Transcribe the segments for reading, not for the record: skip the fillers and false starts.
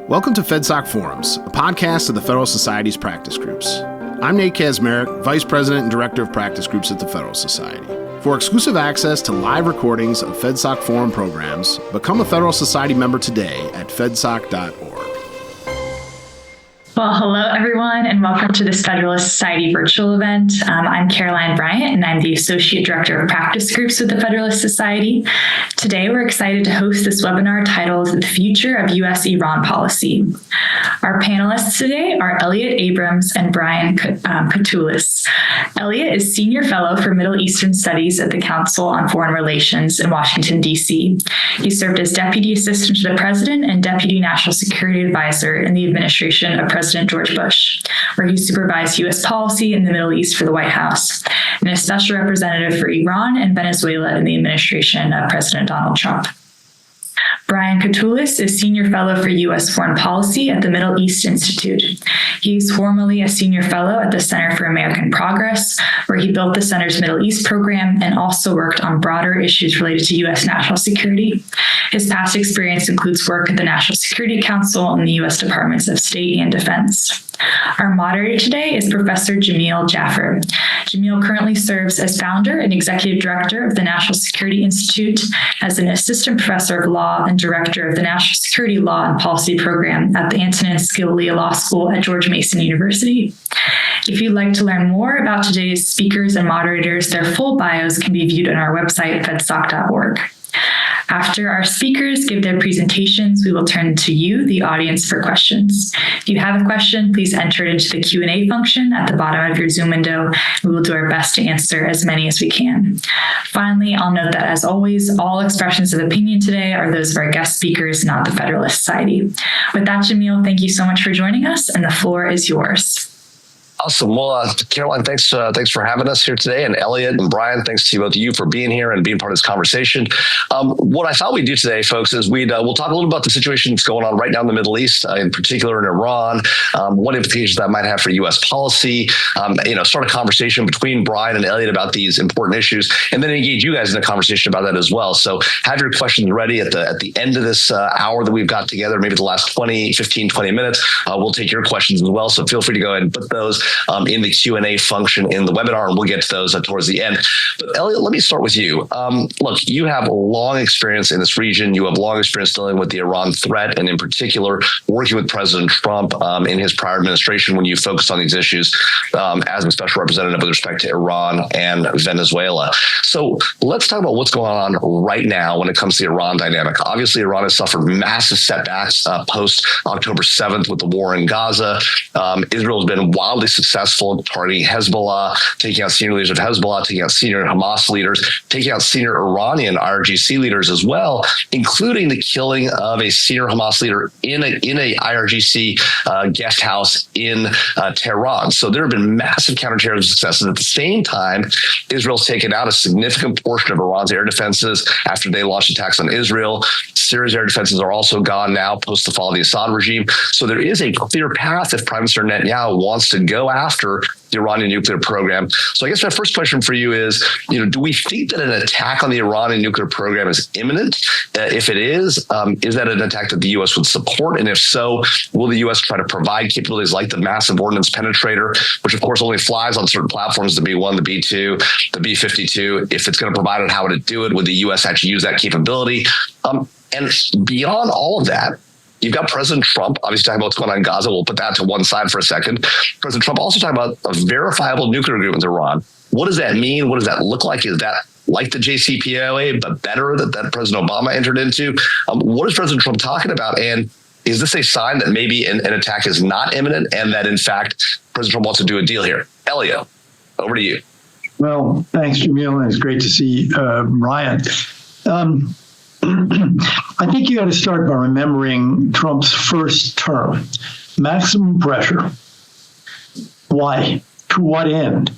Welcome to FedSoc Forums, a podcast of the Federalist Society's practice groups. I'm Nate Kazmarek, Vice President and Director of Practice Groups at the Federalist Society. For exclusive access to live recordings of FedSoc Forum programs, become a Federalist Society member today at fedsoc.org. Well, hello, everyone, and welcome to this Federalist Society virtual event. I'm Caroline Bryant, and I'm the Associate Director of Practice Groups with the Federalist Society. Today, we're excited to host this webinar titled The Future of U.S.-Iran Policy. Our panelists today are Elliott, Abrams, and Brian Katulis. Elliott is Senior Fellow for Middle Eastern Studies at the Council on Foreign Relations in Washington, D.C. He served as Deputy Assistant to the President and Deputy National Security Advisor in the administration of President George Bush, where he supervised U.S. policy in the Middle East for the White House, and a special representative for Iran and Venezuela in the administration of President Donald Trump. Brian Katulis is Senior Fellow for U.S. Foreign Policy at the Middle East Institute. He's formerly a Senior Fellow at the Center for American Progress, where he built the Center's Middle East program and also worked on broader issues related to U.S. national security. His past experience includes work at the National Security Council and the U.S. Departments of State and Defense. Our moderator today is Professor Jamil Jaffer. Jamil currently serves as founder and executive director of the National Security Institute, as an assistant professor of law and director of the National Security Law and Policy Program at the Antonin Scalia Law School at George Mason University. If you'd like to learn more about today's speakers and moderators, their full bios can be viewed on our website, fedsoc.org. After our speakers give their presentations, we will turn to you, the audience, for questions. If you have a question, please enter it into the Q&A function at the bottom of your Zoom window. We will do our best to answer as many as we can. Finally, I'll note that, as always, all expressions of opinion today are those of our guest speakers, not the Federalist Society. With that, Jamil, thank you so much for joining us, and the floor is yours. Awesome. Well, Caroline, thanks for having us here today. And Elliott and Brian, thanks to both of you for being here and being part of this conversation. What I thought we'd do today, folks, is we'll talk a little about the situation that's going on right now in the Middle East, in particular in Iran, what implications that might have for U.S. policy, start a conversation between Brian and Elliott about these important issues, and then engage you guys in a conversation about that as well. So have your questions ready at the end of this hour that we've got together, maybe the last 15, 20 minutes. We'll take your questions as well. So feel free to go ahead and put those in the Q&A function in the webinar, and we'll get to those towards the end. But Elliott, let me start with you. Look, you have a long experience in this region. You have long experience dealing with the Iran threat, and in particular, working with President Trump in his prior administration when you focused on these issues as a special representative with respect to Iran and Venezuela. So let's talk about what's going on right now when it comes to the Iran dynamic. Obviously, Iran has suffered massive setbacks post October 7th with the war in Gaza. Israel has been wildly successful targeting Hezbollah, taking out senior leaders of Hezbollah, taking out senior Hamas leaders, taking out senior Iranian IRGC leaders as well, including the killing of a senior Hamas leader in a IRGC guest house in Tehran. So there have been massive counterterrorism successes. At the same time, Israel's taken out a significant portion of Iran's air defenses after they launched attacks on Israel. Syria's air defenses are also gone now post the fall of the Assad regime. So there is a clear path if Prime Minister Netanyahu wants to go after the Iranian nuclear program. So I guess my first question for you is, do we think that an attack on the Iranian nuclear program is imminent? If it is that an attack that the U.S. would support? And if so, will the U.S. try to provide capabilities like the massive ordnance penetrator, which of course only flies on certain platforms, the B-1, the B-2, the B-52? If it's going to provide it, how would it do it? Would the U.S. actually use that capability? And beyond all of that, you've got President Trump, obviously talking about what's going on in Gaza. We'll put that to one side for a second. President Trump also talking about a verifiable nuclear agreement with Iran. What does that mean? What does that look like? Is that like the JCPOA, but better that President Obama entered into? What is President Trump talking about? And is this a sign that maybe an attack is not imminent and that, in fact, President Trump wants to do a deal here? Elliott, over to you. Well, thanks, Jamil, and it's great to see Brian. I think you got to start by remembering Trump's first term. Maximum pressure. Why? To what end?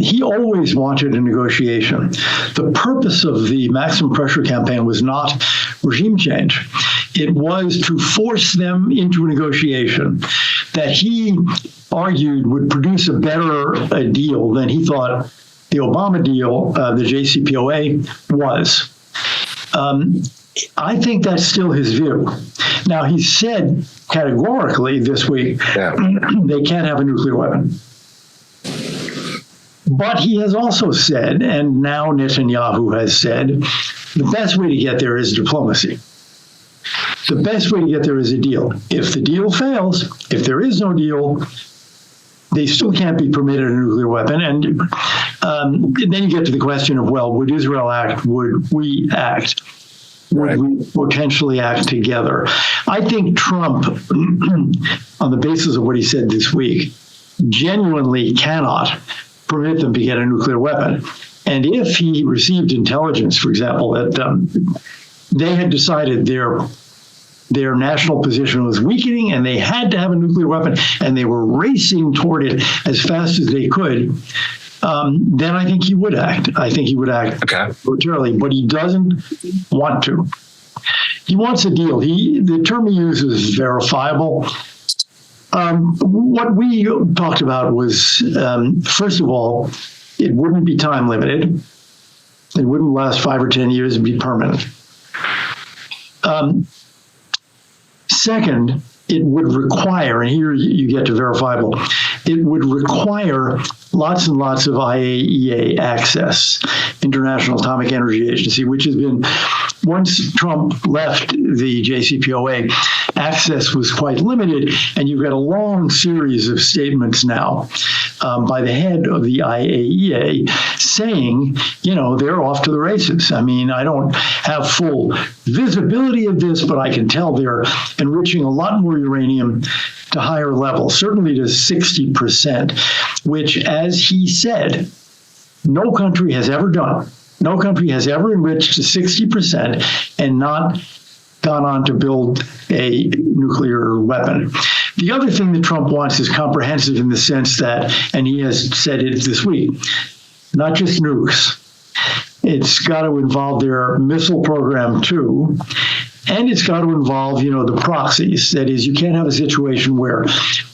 He always wanted a negotiation. The purpose of the maximum pressure campaign was not regime change. It was to force them into a negotiation that he argued would produce a better deal than he thought the Obama deal, the JCPOA, was. I think that's still his view. Now, he said categorically this week they can't have a nuclear weapon. But he has also said, and now Netanyahu has said, the best way to get there is diplomacy. The best way to get there is a deal. If the deal fails, if there is no deal, they still can't be permitted a nuclear weapon. And then you get to the question of, well, would Israel act? Would we act? Would we potentially act together? I think Trump, on the basis of what he said this week, genuinely cannot permit them to get a nuclear weapon. And if he received intelligence, for example, that they had decided their national position was weakening and they had to have a nuclear weapon and they were racing toward it as fast as they could, then I think he would act. I think he would act militarily, but he doesn't want to. He wants a deal. The term he uses is verifiable. What we talked about was, first of all, it wouldn't be time limited. It wouldn't last 5 or 10 years. It'd be permanent. Second, it would require, and here you get to verifiable, it would require lots and lots of IAEA access, International Atomic Energy Agency, which has been, once Trump left the JCPOA, access was quite limited, and you've got a long series of statements now by the head of the IAEA saying, they're off to the races. I mean, I don't have full visibility of this, but I can tell they're enriching a lot more uranium to higher levels, certainly to 60%, which, as he said, no country has ever done. No country has ever enriched to 60% and not gone on to build a nuclear weapon. The other thing that Trump wants is comprehensive in the sense that, and he has said it this week, not just nukes. It's got to involve their missile program too. And it's got to involve, the proxies. That is, you can't have a situation where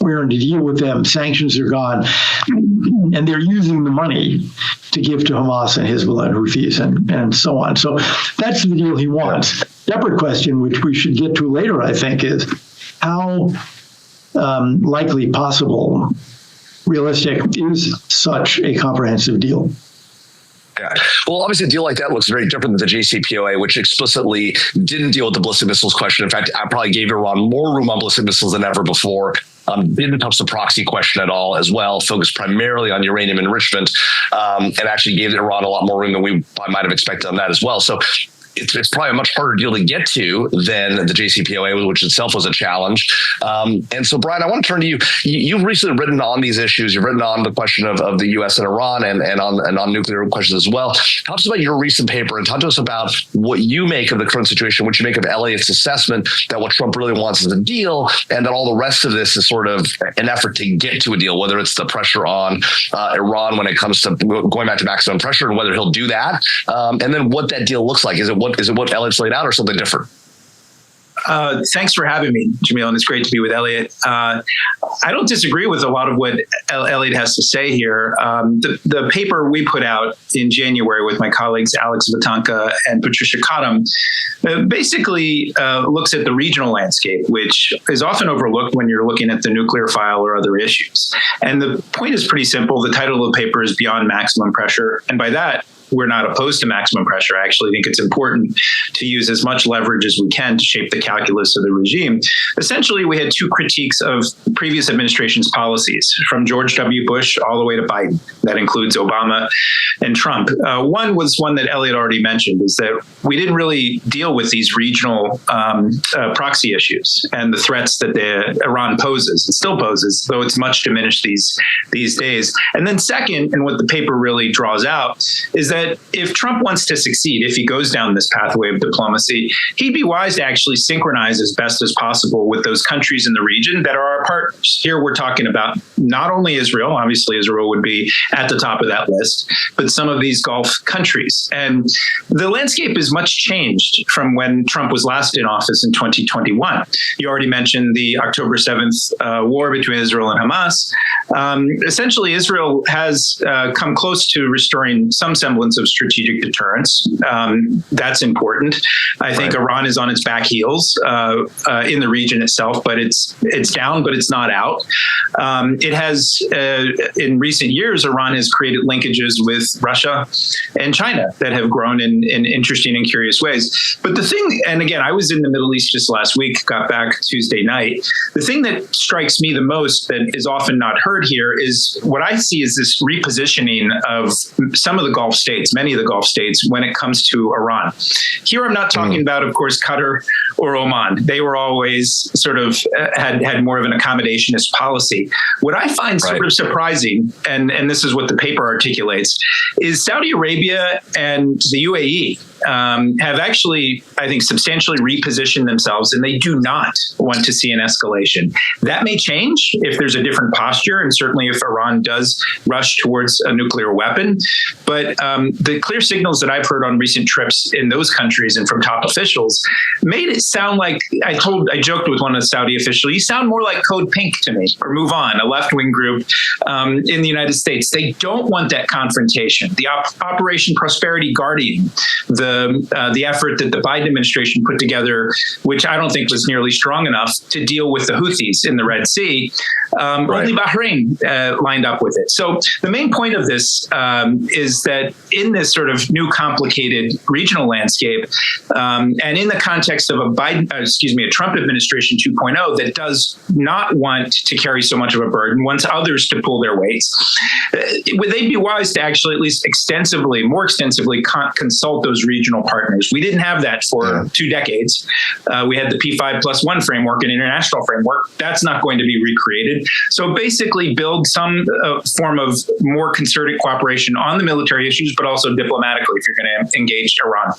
we're going to deal with them, sanctions are gone, and they're using the money to give to Hamas and Hezbollah and Houthis and so on. So that's the deal he wants. Separate question, which we should get to later, I think, is how likely, possible, realistic is such a comprehensive deal? Yeah. Well, obviously, a deal like that looks very different than the JCPOA, which explicitly didn't deal with the ballistic missiles question. In fact, I probably gave Iran more room on ballistic missiles than ever before. Didn't touch the proxy question at all as well, focused primarily on uranium enrichment, and actually gave Iran a lot more room than we might have expected on that as well. So it's probably a much harder deal to get to than the JCPOA, which itself was a challenge. And so, Brian, I want to turn to you. You've recently written on these issues. You've written on the question of the U.S. and Iran and on nuclear questions as well. Talk to us about your recent paper and talk to us about what you make of the current situation, what you make of Elliott's assessment that what Trump really wants is a deal and that all the rest of this is sort of an effort to get to a deal, whether it's the pressure on Iran when it comes to going back to maximum pressure and whether he'll do that. And then what that deal looks like. Is it what Elliott's laid out or something different? Thanks for having me, Jamil, and it's great to be with Elliott. I don't disagree with a lot of what Elliott has to say here. The paper we put out in January with my colleagues Alex Vatanka and Patricia Cottom basically looks at the regional landscape, which is often overlooked when you're looking at the nuclear file or other issues. And the point is pretty simple. The title of the paper is Beyond Maximum Pressure. And by that, we're not opposed to maximum pressure. I actually think it's important to use as much leverage as we can to shape the calculus of the regime. Essentially, we had two critiques of previous administration's policies, from George W. Bush all the way to Biden. That includes Obama and Trump. One was one that Elliott already mentioned, is that we didn't really deal with these regional proxy issues and the threats that Iran poses and still poses, though it's much diminished these days. And then second, and what the paper really draws out, is that if Trump wants to succeed, if he goes down this pathway of diplomacy, he'd be wise to actually synchronize as best as possible with those countries in the region that are our partners. Here we're talking about not only Israel, obviously Israel would be at the top of that list, but some of these Gulf countries. And the landscape is much changed from when Trump was last in office in 2021. You already mentioned the October 7th war between Israel and Hamas. Essentially, Israel has come close to restoring some semblance semblance of strategic deterrence. That's important. I think Iran is on its back heels in the region itself, but it's down, but it's not out. It has, in recent years, Iran has created linkages with Russia and China that have grown in interesting and curious ways. But the thing, and again, I was in the Middle East just last week, got back Tuesday night. The thing that strikes me the most that is often not heard here is what I see is this repositioning of some of the Gulf states, many of the Gulf states, when it comes to Iran. Here, I'm not talking about, of course, Qatar or Oman. They were always sort of had more of an accommodationist policy. What I find sort of surprising, and this is what the paper articulates, is Saudi Arabia and the UAE have actually, I think, substantially repositioned themselves, and they do not want to see an escalation. That may change if there's a different posture, and certainly if Iran does rush towards a nuclear weapon. But the clear signals that I've heard on recent trips in those countries and from top officials made it sound like, I joked with one of the Saudi officials, you sound more like Code Pink to me, or Move On, a left-wing group in the United States. They don't want that confrontation. The Operation Prosperity Guardian, the effort that the Biden administration put together, which I don't think was nearly strong enough to deal with the Houthis in the Red Sea, only Bahrain lined up with it. So the main point of this is that in this sort of new complicated regional landscape, and in the context of a Trump administration 2.0 that does not want to carry so much of a burden, wants others to pull their weights, would they be wise to actually at least more extensively consult those regional partners? We didn't have that for 2 decades. We had the P5+1 framework, an international framework. That's not going to be recreated. So basically build some form of more concerted cooperation on the military issues, but also diplomatically if you're going to engage Iran.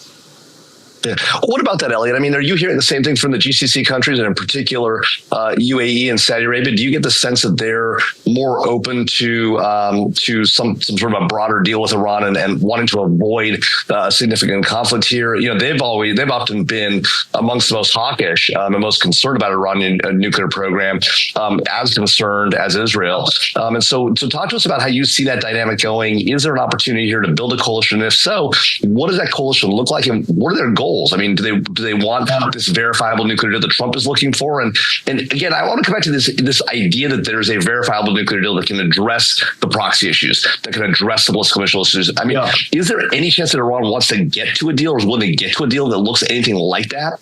Yeah. What about that, Elliott? I mean, are you hearing the same thing from the GCC countries, and in particular UAE and Saudi Arabia? Do you get the sense that they're more open to some sort of a broader deal with Iran and wanting to avoid significant conflict here? You know, they've often been amongst the most hawkish and most concerned about Iranian nuclear program, as concerned as Israel. And so talk to us about how you see that dynamic going. Is there an opportunity here to build a coalition? If so, what does that coalition look like, and what are their goals? I mean, do they want this verifiable nuclear deal that Trump is looking for? And again, I want to come back to this idea that there's a verifiable nuclear deal that can address the proxy issues, that can address the political issues. I mean, is there any chance that Iran wants to get to a deal, or is willing to get to a deal that looks anything like that?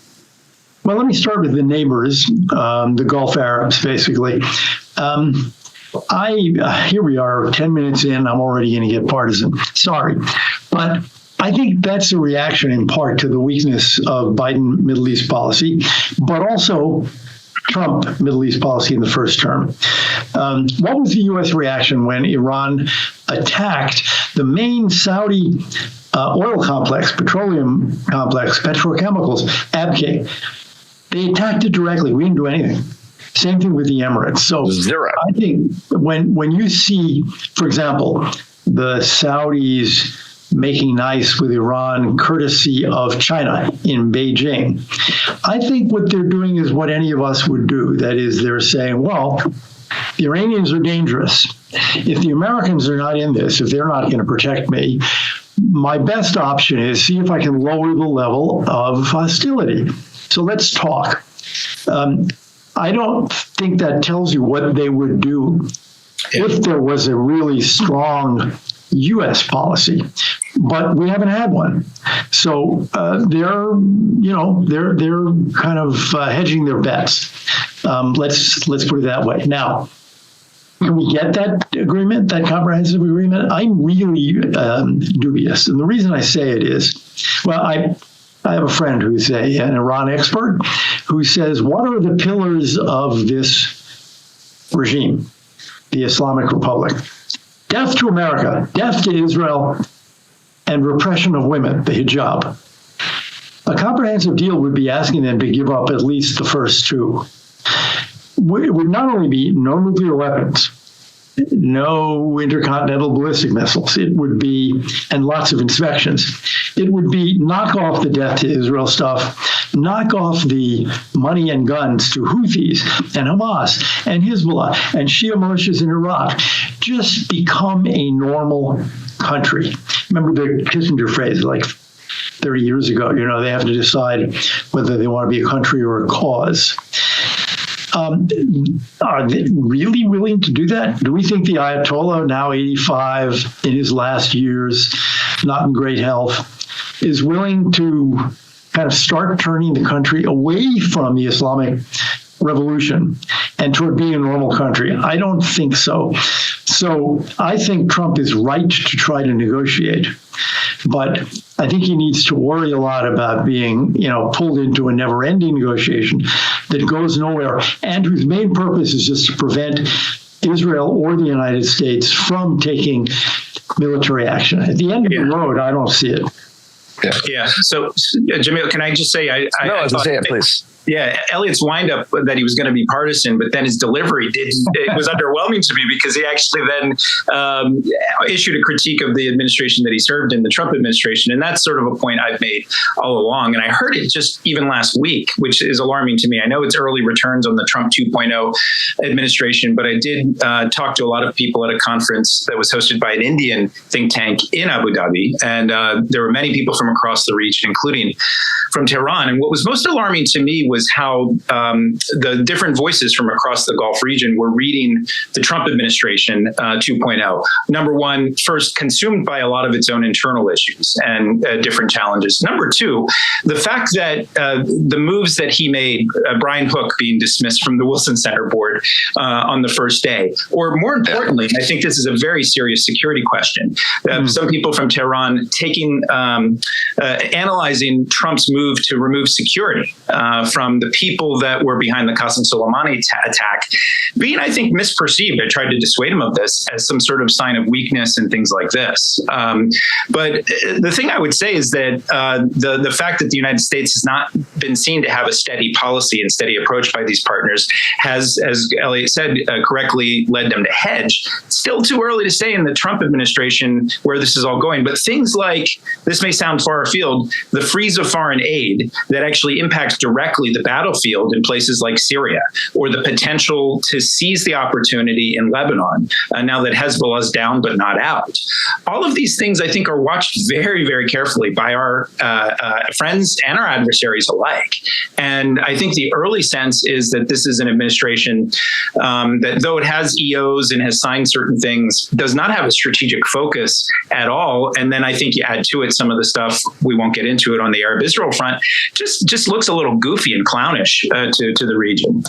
Well, let me start with the neighbors, the Gulf Arabs, basically. Here we are, 10 minutes in, I'm already going to get partisan. Sorry. But I think that's a reaction in part to the weakness of Biden Middle East policy, but also Trump Middle East policy in the first term. What was the U.S. reaction when Iran attacked the main Saudi oil complex, petroleum complex, petrochemicals, Abqaiq? They attacked it directly. We didn't do anything. Same thing with the Emirates. So Zero. I think when you see, for example, the Saudis making nice with Iran courtesy of China in Beijing, I think what they're doing is what any of us would do. That is, they're saying, well, the Iranians are dangerous. If the Americans are not in this, if they're not going to protect me, my best option is see if I can lower the level of hostility. So let's talk. I don't think that tells you what they would do if there was a really strong U.S. policy, but we haven't had one. So they're kind of hedging their bets. Let's put it that way. Now, can we get that agreement, that comprehensive agreement? I'm really dubious, and the reason I say it is, well, I have a friend who's an Iran expert who says, what are the pillars of this regime, the Islamic Republic? Death to America, death to Israel, and repression of women, the hijab. A comprehensive deal would be asking them to give up at least the first two. It would not only be no nuclear weapons, no intercontinental ballistic missiles. It would be, and lots of inspections. It would be knock off the death to Israel stuff, knock off the money and guns to Houthis and Hamas and Hezbollah and Shia militias in Iraq. Just become a normal country. remember the Kissinger phrase, like 30 years ago, they have to decide whether they want to be a country or a cause. Are they really willing to do that? Do we think the Ayatollah, now 85, in his last years, not in great health, is willing to kind of start turning the country away from the Islamic revolution and toward being a normal country? I don't think so. So I think Trump is right to try to negotiate, but I think he needs to worry a lot about being, pulled into a never-ending negotiation that goes nowhere and whose main purpose is just to prevent Israel or the United States from taking military action. At the end of the road, I don't see it. Yeah. So, Jamil, can I just say, I say it, please. Yeah, Elliott's windup that he was going to be partisan, but then his delivery it was underwhelming to me, because he actually then issued a critique of the administration that he served in, the Trump administration. And that's sort of a point I've made all along. And I heard it just even last week, which is alarming to me. I know it's early returns on the Trump 2.0 administration, but I did talk to a lot of people at a conference that was hosted by an Indian think tank in Abu Dhabi. And there were many people from across the region, including from Tehran. And what was most alarming to me was how the different voices from across the Gulf region were reading the Trump administration 2.0. Number one, first, consumed by a lot of its own internal issues and different challenges. Number two, the fact that the moves that he made, Brian Hook being dismissed from the Wilson Center board on the first day, or more importantly, and I think this is a very serious security question, some people from Tehran analyzing Trump's move to remove security from the people that were behind the Qasem Soleimani attack being, I think, misperceived. I tried to dissuade him of this as some sort of sign of weakness and things like this. But the thing I would say is that the fact that the United States has not been seen to have a steady policy and steady approach by these partners has, as Elliott said, correctly led them to hedge. Still too early to say in the Trump administration where this is all going, but things like, this may sound far afield, the freeze of foreign aid that actually impacts directly the battlefield in places like Syria, or the potential to seize the opportunity in Lebanon, now that Hezbollah is down but not out. All of these things, I think, are watched very, very carefully by our friends and our adversaries alike. And I think the early sense is that this is an administration that, though it has EOs and has signed certain things, does not have a strategic focus at all. And then I think you add to it some of the stuff, we won't get into it on the Arab-Israel front, just looks a little goofy and clownish to the region.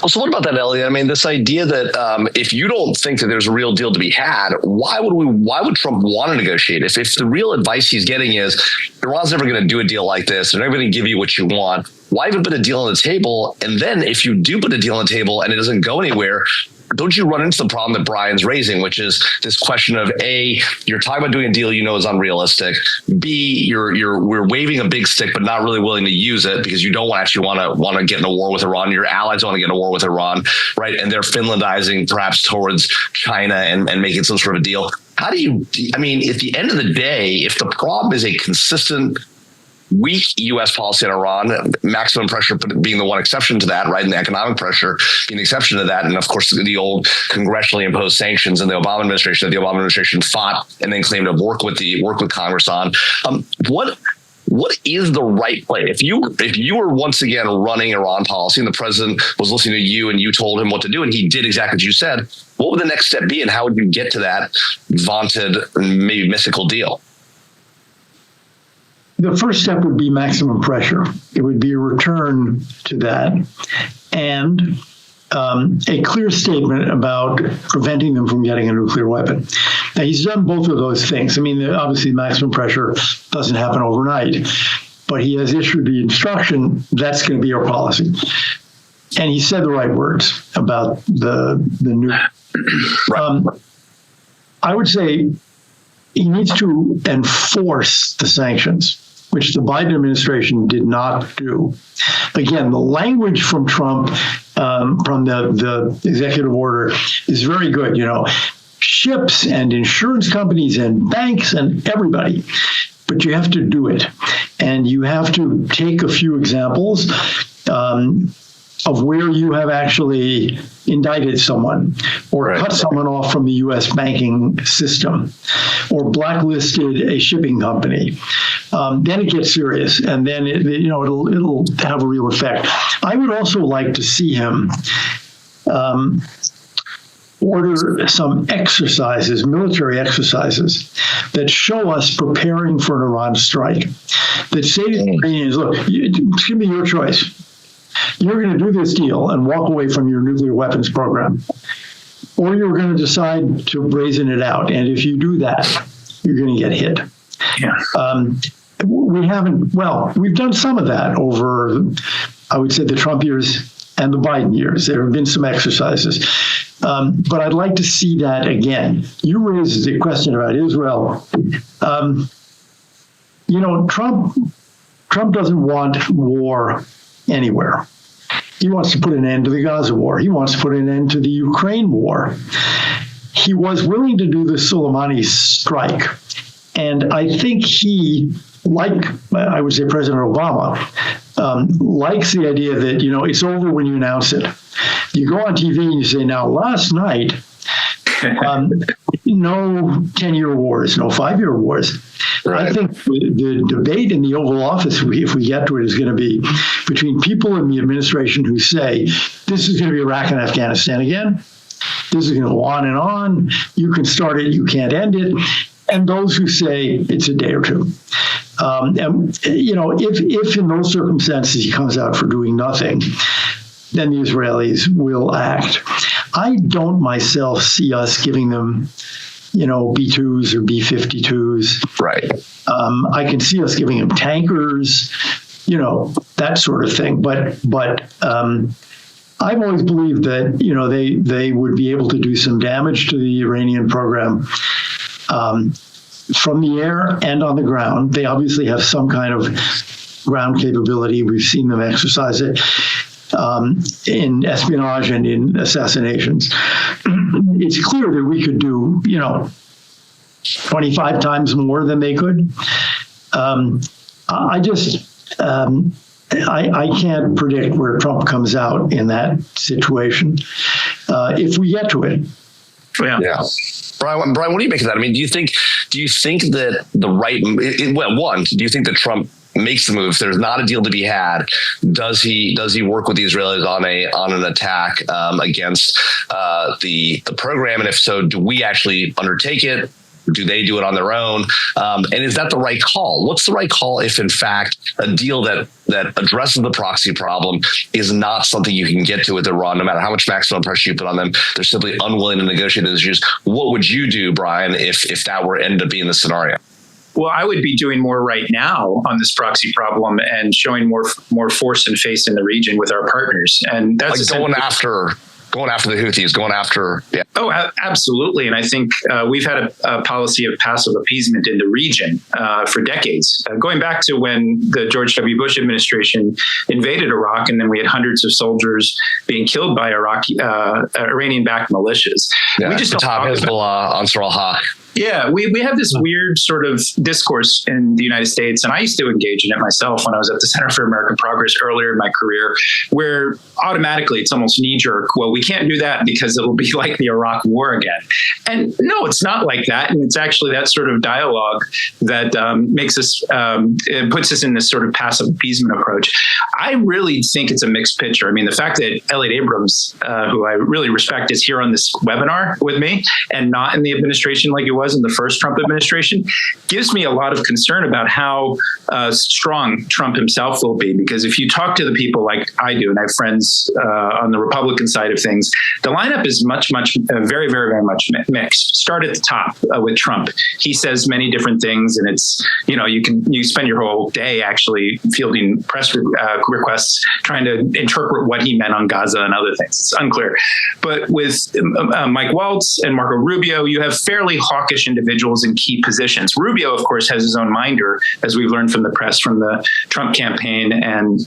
Well, so what about that, Elliott? I mean, this idea that if you don't think that there's a real deal to be had, why would Trump want to negotiate? If the real advice he's getting is Iran's never going to do a deal like this, they're never going to give you what you want, why even put a deal on the table? And then if you do put a deal on the table and it doesn't go anywhere, don't you run into the problem that Brian's raising, which is this question of A, you're talking about doing a deal is unrealistic. B, we're waving a big stick but not really willing to use it because you don't actually want to get in a war with Iran. Your allies don't want to get in a war with Iran, right? And they're Finlandizing perhaps towards China and making some sort of a deal. How do you? I mean, at the end of the day, if the problem is a consistent weak U.S. policy on Iran, maximum pressure being the one exception to that, right? And the economic pressure being the exception to that. And of course, the old congressionally imposed sanctions in the Obama administration that the Obama administration fought and then claimed to work with Congress on. What is the right play? If you were once again running Iran policy and the president was listening to you and you told him what to do and he did exactly what you said, what would the next step be and how would you get to that vaunted, maybe mythical deal? The first step would be maximum pressure. It would be a return to that and a clear statement about preventing them from getting a nuclear weapon. Now, he's done both of those things. I mean, obviously, maximum pressure doesn't happen overnight, but he has issued the instruction that's going to be our policy. And he said the right words about the nuke. I would say he needs to enforce the sanctions, which the Biden administration did not do. Again, the language from Trump, from the executive order, is very good. Ships and insurance companies and banks and everybody. But you have to do it. And you have to take a few examples. of where you have actually indicted someone or cut someone off from the U.S. banking system or blacklisted a shipping company, then it gets serious, and then it'll have a real effect. I would also like to see him order some exercises, military exercises, that show us preparing for an Iran strike, that say to the Iranians, look, it's going to be your choice. You're going to do this deal and walk away from your nuclear weapons program, or you're going to decide to brazen it out. And if you do that, you're going to get hit. Yeah. We've done some of that over, I would say, the Trump years and the Biden years. There have been some exercises. But I'd like to see that again. You raised the question about Israel. Trump doesn't want war anywhere. He wants to put an end to the Gaza war. He wants to put an end to the Ukraine war. He was willing to do the Soleimani strike. And I think he, like I would say President Obama, likes the idea that, it's over when you announce it. You go on TV and you say, now, last night, no 10-year wars, no 5-year wars. Right. I think the debate in the Oval Office, if we get to it, is going to be between people in the administration who say, this is going to be Iraq and Afghanistan again. This is going to go on and on. You can start it, you can't end it. And those who say it's a day or two. If in those circumstances he comes out for doing nothing, then the Israelis will act. I don't myself see us giving them, B-2s or B-52s. Right. I can see us giving them tankers, that sort of thing. But I've always believed that, they would be able to do some damage to the Iranian program from the air and on the ground. They obviously have some kind of ground capability. We've seen them exercise it in espionage and in assassinations. It's clear that we could do, 25 times more than they could. I can't predict where Trump comes out in that situation if we get to it. Yeah. Brian, what do you make of that? I mean, do you think that the right, do you think that Trump makes the moves? There's not a deal to be had. Does he work with the Israelis on an attack against the program? And if so, do we actually undertake it? Do they do it on their own? And is that the right call? What's the right call if, in fact, a deal that addresses the proxy problem is not something you can get to with Iran, no matter how much maximum pressure you put on them? They're simply unwilling to negotiate those issues. What would you do, Brian, if that were end up being the scenario? Well, I would be doing more right now on this proxy problem and showing more force and face in the region with our partners. And that's like going after the Houthis, going after. Yeah. Oh, absolutely. And I think we've had a policy of passive appeasement in the region for decades, going back to when the George W. Bush administration invaded Iraq, and then we had hundreds of soldiers being killed by Iranian-backed militias. Yeah, we just don't talk about Hezbollah, Ansar al-Haq. Yeah, we have this weird sort of discourse in the United States, and I used to engage in it myself when I was at the Center for American Progress earlier in my career, where automatically it's almost knee-jerk. Well, we can't do that because it'll be like the Iraq War again. And no, it's not like that. And it's actually that sort of dialogue that makes us, it puts us in this sort of passive appeasement approach. I really think it's a mixed picture. I mean, the fact that Elliott Abrams, who I really respect, is here on this webinar with me and not in the administration like it was in the first Trump administration, gives me a lot of concern about how strong Trump himself will be. Because if you talk to the people like I do, and I have friends on the Republican side of things, the lineup is very, very, very much mixed. Start at the top with Trump. He says many different things, and it's, you spend your whole day actually fielding press requests trying to interpret what he meant on Gaza and other things. It's unclear. But with Mike Waltz and Marco Rubio, you have fairly hawkish individuals in key positions. Rubio, of course, has his own minder, as we've learned from the press, from the Trump campaign and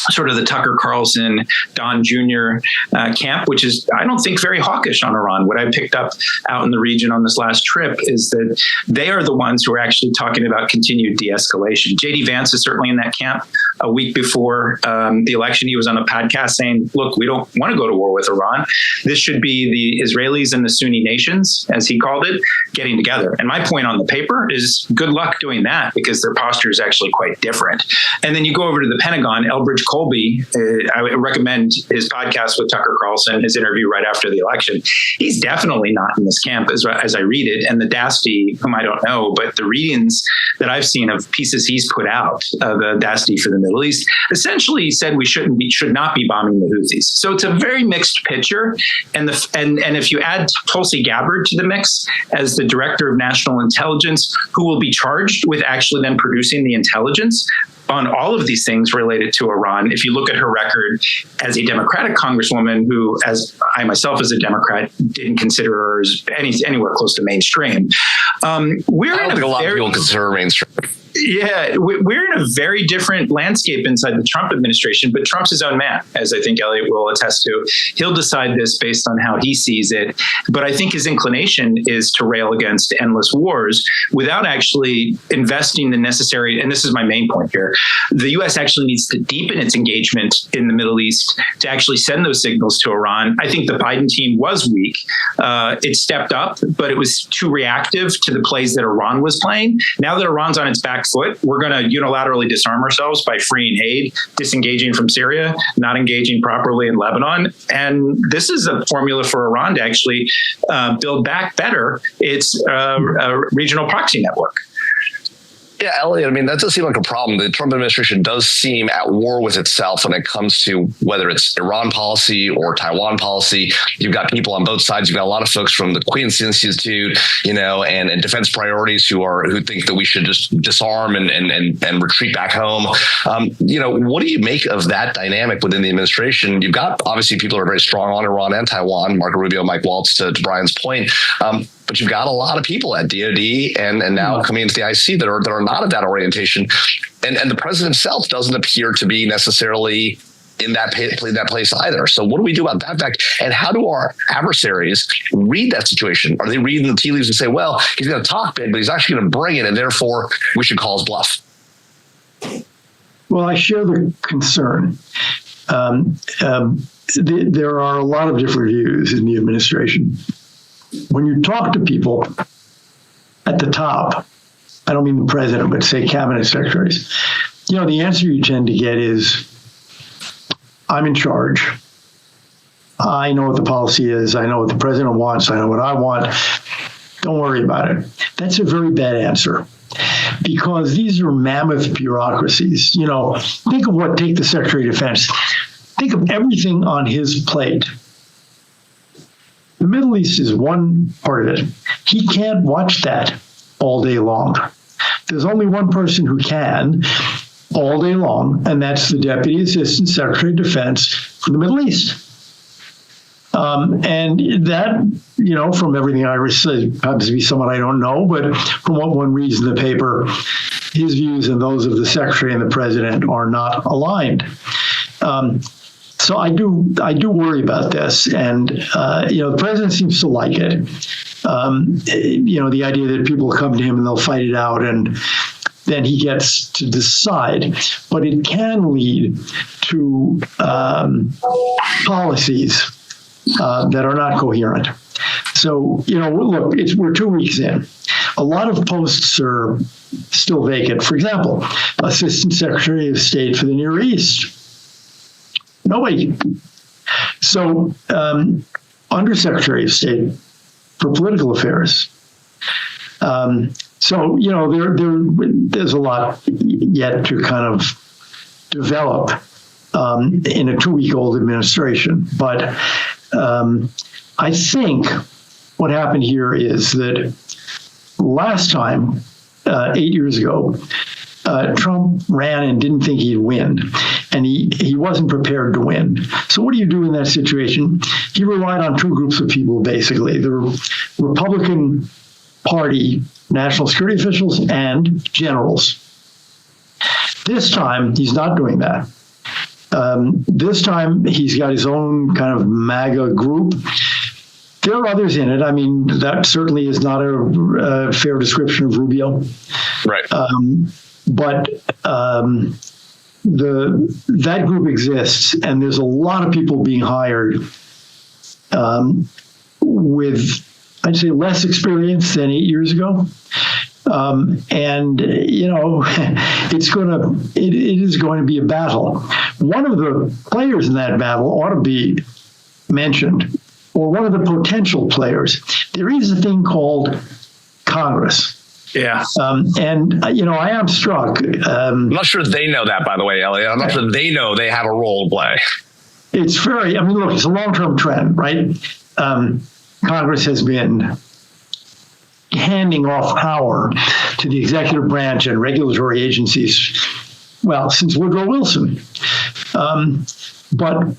sort of the Tucker Carlson, Don Jr. Camp, which is, I don't think, very hawkish on Iran. What I picked up out in the region on this last trip is that they are the ones who are actually talking about continued de-escalation. J.D. Vance is certainly in that camp. a week before the election, he was on a podcast saying, look, we don't want to go to war with Iran. This should be the Israelis and the Sunni nations, as he called it, getting together. And my point on the paper is good luck doing that, because their posture is actually quite different. And then you go over to the Pentagon, Elbridge Colby, I would recommend his podcast with Tucker Carlson, his interview right after the election. He's definitely not in this camp as I read it. And the Dasti, whom I don't know, but the readings that I've seen of pieces he's put out, the Dasti for the Middle East, essentially said we should not be bombing the Houthis. So it's a very mixed picture. And if you add Tulsi Gabbard to the mix as the director of national intelligence, who will be charged with actually then producing the intelligence on all of these things related to Iran. If you look at her record as a Democratic congresswoman, who, as I myself as a Democrat, didn't consider her as anywhere close to mainstream. I don't think a lot of people consider her mainstream. Yeah, we're in a very different landscape inside the Trump administration, but Trump's his own man, as I think Elliott will attest to. He'll decide this based on how he sees it. But I think his inclination is to rail against endless wars without actually investing the necessary, and this is my main point here, the U.S. actually needs to deepen its engagement in the Middle East to actually send those signals to Iran. I think the Biden team was weak. It stepped up, but it was too reactive to the plays that Iran was playing. Now that Iran's on its back foot, we're going to unilaterally disarm ourselves by freeing aid, disengaging from Syria, not engaging properly in Lebanon. And this is a formula for Iran to actually build back better its regional proxy network. Yeah, Elliott, I mean, that does seem like a problem. The Trump administration does seem at war with itself when it comes to whether it's Iran policy or Taiwan policy. You've got people on both sides. You've got a lot of folks from the Queen's Institute, and defense priorities who think that we should just disarm and retreat back home. What do you make of that dynamic within the administration? You've got obviously people who are very strong on Iran and Taiwan, Marco Rubio, Mike Waltz, to Brian's point. But you've got a lot of people at DOD and now coming into the IC that are not of that orientation. And the president himself doesn't appear to be necessarily in that place either. So what do we do about that fact? And how do our adversaries read that situation? Are they reading the tea leaves and say, well, he's going to talk big, but he's actually going to bring it, and therefore we should call his bluff? Well, I share the concern. There are a lot of different views in the administration. When you talk to people at the top, I don't mean the president, but say cabinet secretaries, the answer you tend to get is, I'm in charge. I know what the policy is. I know what the president wants. I know what I want. Don't worry about it. That's a very bad answer, because these are mammoth bureaucracies. Take the Secretary of Defense. Think of everything on his plate. The Middle East is one part of it. He can't watch that all day long. There's only one person who can all day long, and that's the Deputy Assistant Secretary of Defense for the Middle East. And that, from everything I read, happens to be someone I don't know, but from what one reads in the paper, his views and those of the Secretary and the President are not aligned. So I do worry about this, and the president seems to like it. The idea that people come to him and they'll fight it out, and then he gets to decide. But it can lead to policies that are not coherent. So look, we're 2 weeks in. A lot of posts are still vacant. For example, Assistant Secretary of State for the Near East. Nobody. So, Undersecretary of State for Political Affairs. There's a lot yet to kind of develop in a 2-week-old administration. But I think what happened here is that last time, 8 years ago, Trump ran and didn't think he'd win, and he wasn't prepared to win. So what do you do in that situation? He relied on 2 groups of people, basically, the Republican Party national security officials and generals. This time, he's not doing that. This time, he's got his own kind of MAGA group. There are others in it. I mean, that certainly is not a fair description of Rubio. Right. But that group exists, and there's a lot of people being hired with, I'd say, less experience than 8 years ago. And it is going to be a battle. One of the players in that battle ought to be mentioned, or one of the potential players. There is a thing called Congress. Yeah. And I am struck. I'm not sure they know that, by the way, Elliott. I'm not sure they know they have a role to play. It's look, it's a long-term trend, right? Congress has been handing off power to the executive branch and regulatory agencies, well, since Woodrow Wilson. But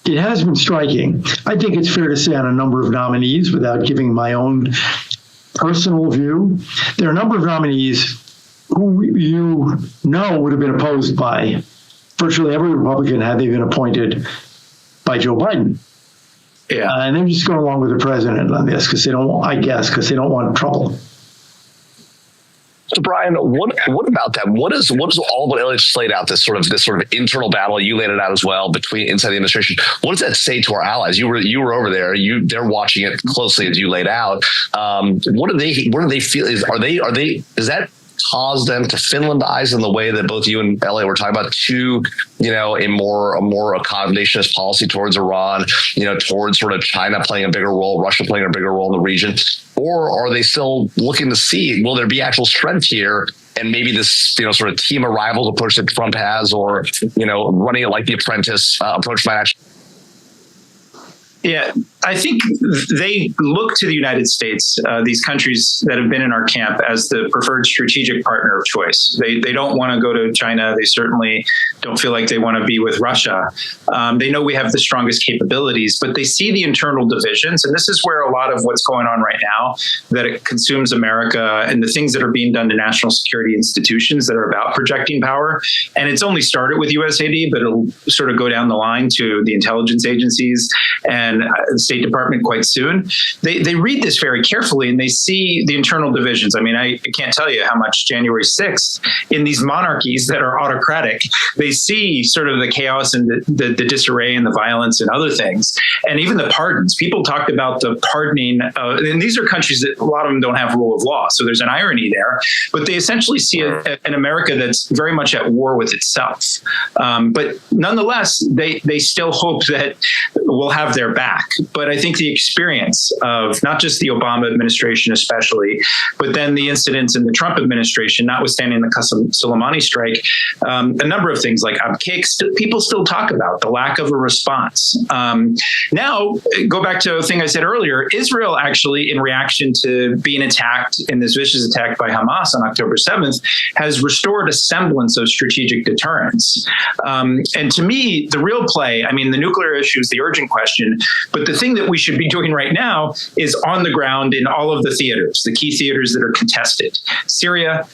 it has been striking. I think it's fair to say on a number of nominees, without giving my own personal view, there are a number of nominees who would have been opposed by virtually every Republican had they been appointed by Joe Biden. Yeah. And they're just going along with the president on this because they don't want trouble. So, Brian, what about that? What is all what Elliott just laid out? This sort of internal battle, you laid it out as well inside the administration. What does that say to our allies? You were over there. They're watching it closely as you laid out. What do they feel? Is that cause them to Finlandize in the way that both you and Elliott were talking about to, a more accommodationist policy towards Iran, towards sort of China playing a bigger role, Russia playing a bigger role in the region? Or are they still looking to see, will there be actual strength here? And maybe this, sort of team of rivals approach that Trump has, or, running it like the apprentice approach might actually. Yeah, I think they look to the United States, these countries that have been in our camp, as the preferred strategic partner of choice. They don't want to go to China. They certainly don't feel like they want to be with Russia. They know we have the strongest capabilities, but they see the internal divisions. And this is where a lot of what's going on right now, that it consumes America and the things that are being done to national security institutions that are about projecting power. And it's only started with USAID, but it'll sort of go down the line to the intelligence agencies and the State Department quite soon. They read this very carefully and they see the internal divisions. I mean, I can't tell you how much January 6th in these monarchies that are autocratic, they see sort of the chaos and the disarray and the violence and other things. And even the pardons. People talked about the pardoning. And these are countries that a lot of them don't have rule of law. So there's an irony there. But they essentially see an America that's very much at war with itself. But nonetheless, they still hope that we'll have their back. But I think the experience of not just the Obama administration especially, but then the incidents in the Trump administration, notwithstanding the Qasem Soleimani strike, a number of things like people still talk about the lack of a response. Now, go back to a thing I said earlier, Israel actually, in reaction to being attacked in this vicious attack by Hamas on October 7th, has restored a semblance of strategic deterrence. And to me, the real play, I mean, the nuclear issue is the urgent question, but the thing that we should be doing right now is on the ground in all of the theaters, the key theaters that are contested: Syria,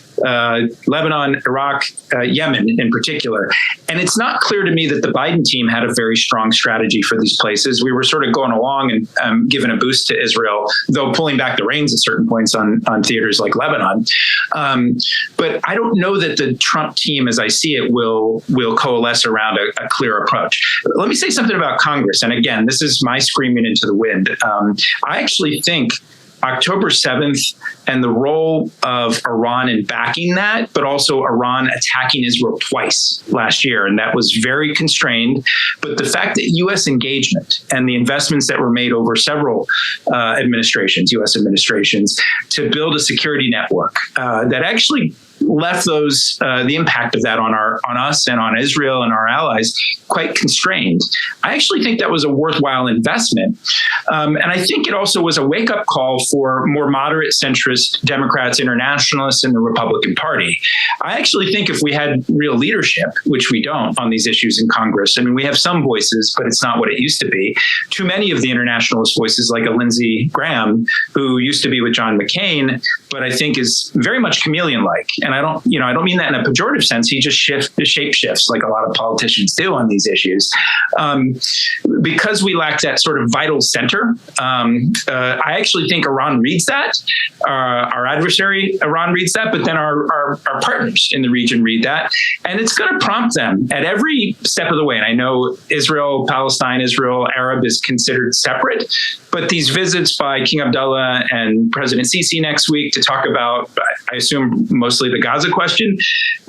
Lebanon, Iraq, Yemen in particular. And it's not clear to me that the Biden team had a very strong strategy for these places. We were sort of going along and giving a boost to Israel, though pulling back the reins at certain points on theaters like Lebanon. But I don't know that the Trump team, as I see it, will coalesce around a clear approach. Let me say something about Congress. And again, this is my screaming into the wind. I actually think October 7th and the role of Iran in backing that, but also Iran attacking Israel twice last year. And that was very constrained. But the fact that U.S. engagement and the investments that were made over several U.S. administrations, to build a security network that actually left the impact of that on us and on Israel and our allies quite constrained. I actually think that was a worthwhile investment. And I think it also was a wake-up call for more moderate centrist Democrats, internationalists in the Republican Party. I actually think if we had real leadership, which we don't on these issues in Congress, I mean, we have some voices, but it's not what it used to be. Too many of the internationalist voices, like a Lindsey Graham, who used to be with John McCain, but I think is very much chameleon-like. And and I don't mean that in a pejorative sense. He just shape shifts like a lot of politicians do on these issues. Because we lack that sort of vital center, I actually think Iran reads that. Our adversary, Iran, reads that, but then our partners in the region read that. And it's going to prompt them at every step of the way. And I know Israel, Palestine, Israel, Arab is considered separate, but these visits by King Abdullah and President Sisi next week to talk about, I assume, mostly the Gaza question,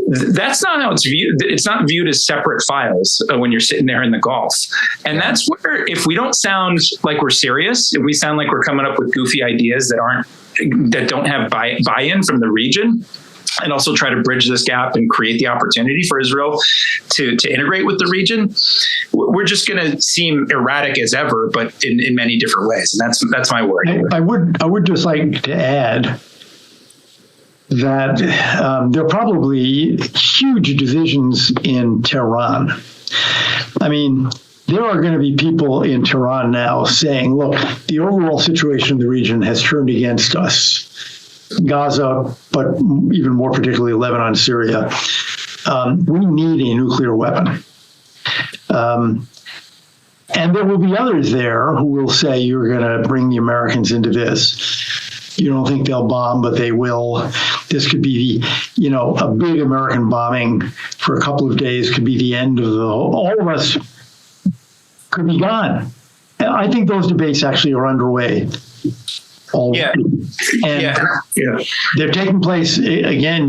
that's not how it's viewed. It's not viewed as separate files when you're sitting there in the Gulf. And that's where, if we don't sound like we're serious, if we sound like we're coming up with goofy ideas that don't have buy-in from the region, and also try to bridge this gap and create the opportunity for Israel to integrate with the region, we're just going to seem erratic as ever, but in many different ways. And that's my worry. I would just like to add that there are probably huge divisions in Tehran. I mean, there are going to be people in Tehran now saying, look, the overall situation in the region has turned against us. Gaza, but even more particularly Lebanon, Syria. We need a nuclear weapon. And there will be others there who will say, you're going to bring the Americans into this. You don't think they'll bomb, but they will. This could be, a big American bombing for a couple of days could be the end of all of us could be gone. And I think those debates actually are underway. Yeah. They're taking place again.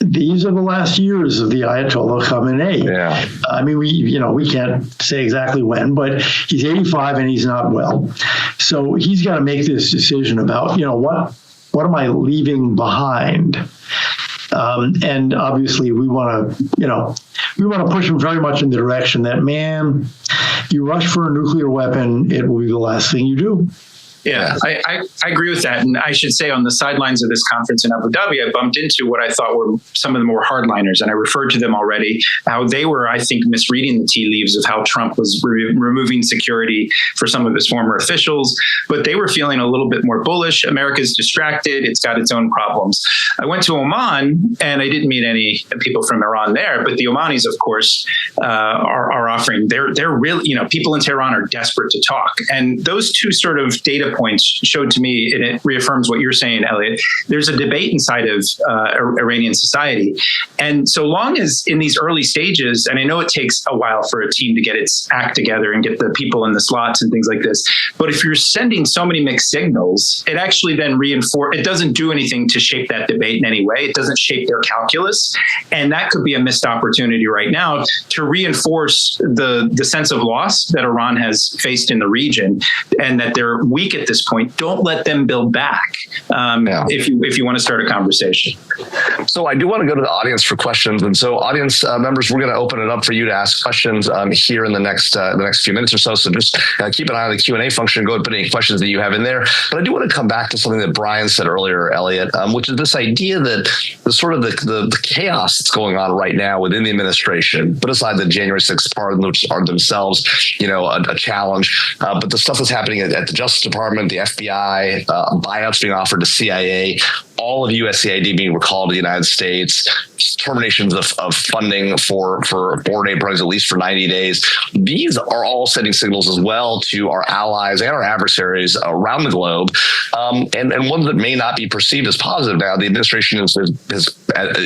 These are the last years of the Ayatollah Khamenei. Yeah. I mean, we can't say exactly when, but he's 85 and he's not well. So he's got to make this decision about, what am I leaving behind? And obviously we want to push him very much in the direction that, man, you rush for a nuclear weapon, it will be the last thing you do. Yeah, I agree with that. And I should say, on the sidelines of this conference in Abu Dhabi, I bumped into what I thought were some of the more hardliners, and I referred to them already, how they were, I think, misreading the tea leaves of how Trump was removing security for some of his former officials. But they were feeling a little bit more bullish. America's distracted. It's got its own problems. I went to Oman, and I didn't meet any people from Iran there, but the Omanis, of course, are offering. They're really, people in Tehran are desperate to talk. And those two sort of data points showed to me, and it reaffirms what you're saying, Elliott, there's a debate inside of Iranian society. And so long as in these early stages, and I know it takes a while for a team to get its act together and get the people in the slots and things like this, but if you're sending so many mixed signals, it actually then it doesn't do anything to shape that debate in any way. It doesn't shape their calculus. And that could be a missed opportunity right now to reinforce the sense of loss that Iran has faced in the region, and that they're weak at this point. Don't let them build back if you want to start a conversation. So I do want to go to the audience for questions. And so audience members, we're going to open it up for you to ask questions here in the next few minutes or so. So just keep an eye on the Q&A function. Go ahead and put any questions that you have in there. But I do want to come back to something that Brian said earlier, Elliott, which is this idea that the sort of the chaos that's going on right now within the administration, put aside the January 6th pardons, which are themselves, a challenge, but the stuff that's happening at the Justice Department, the FBI, buyouts being offered to CIA, all of USAID being recalled to the United States, terminations of funding for foreign aid programs, at least for 90 days. These are all sending signals as well to our allies and our adversaries around the globe, and ones that may not be perceived as positive now. The administration has,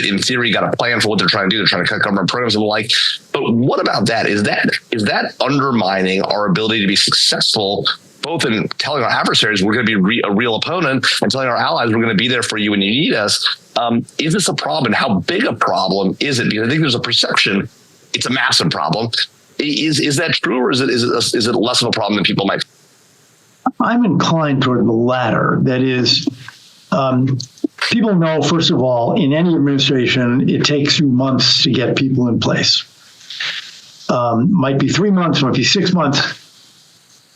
in theory, got a plan for what they're trying to do. They're trying to cut government programs and the like. But what about that? Is that undermining our ability to be successful, both in telling our adversaries we're going to be a real opponent and telling our allies we're going to be there for you when you need us? Is this a problem? How big a problem is it? Because I think there's a perception it's a massive problem. Is that true, or is it less of a problem than people might? I'm inclined toward the latter. That is, people know, first of all, in any administration, it takes you months to get people in place. Might be 3 months, might be 6 months.